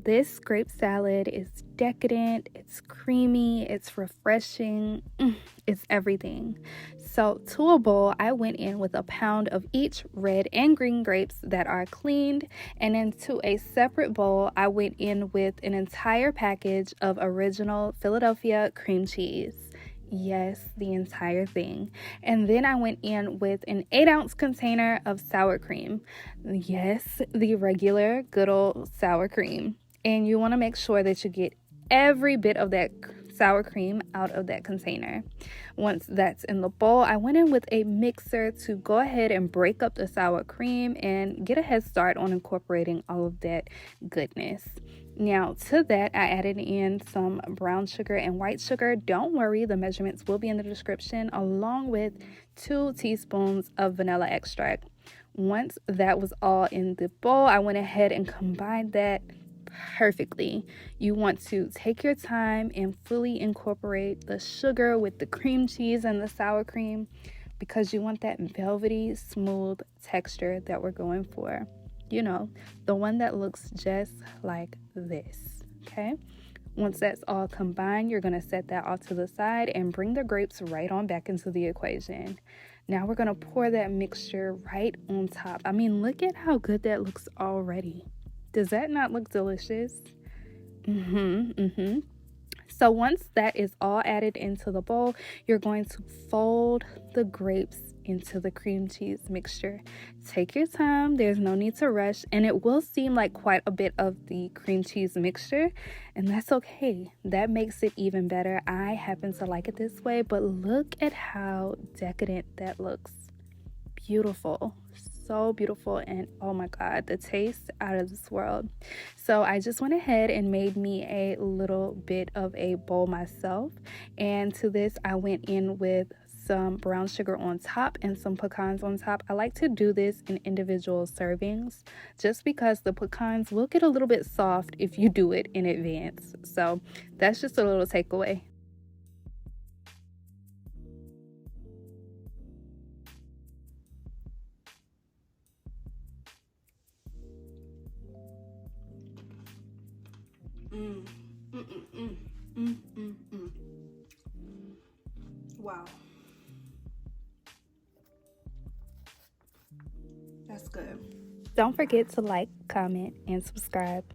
this grape salad is decadent, it's creamy, it's refreshing, it's everything. So to a bowl, I went in with a pound of each red and green grapes that are cleaned, and into a separate bowl, I went in with an entire package of original Philadelphia cream cheese. Yes, the entire thing. And then I went in with an 8-ounce container of sour cream. Yes, the regular good old sour cream. And you want to make sure that you get every bit of that sour cream out of that container. Once that's in the bowl, I went in with a mixer to go ahead and break up the sour cream and get a head start on incorporating all of that goodness. Now to that, I added in some brown sugar and white sugar. Don't worry, the measurements will be in the description, along with 2 teaspoons of vanilla extract. Once that was all in the bowl, I went ahead and combined that perfectly. You want to take your time and fully incorporate the sugar with the cream cheese and the sour cream, because you want that velvety, smooth texture that we're going for. You know, the one that looks just like this, okay? Once that's all combined, you're going to set that off to the side and bring the grapes right on back into the equation. Now we're going to pour that mixture right on top. I mean, look at how good that looks already. Does that not look delicious? So once that is all added into the bowl, you're going to fold the grapes into the cream cheese mixture. Take your time, there's no need to rush, and it will seem like quite a bit of the cream cheese mixture, and that's okay. That makes it even better. I happen to like it this way, but look at how decadent that looks. Beautiful. So beautiful, and oh my god, the taste out of this world. So I just went ahead and made me a little bit of a bowl myself, and to this I went in with some brown sugar on top and some pecans on top. I like to do this in individual servings just because the pecans will get a little bit soft if you do it in advance. So that's just a little takeaway. Wow. That's good. Don't forget to like, comment, and subscribe.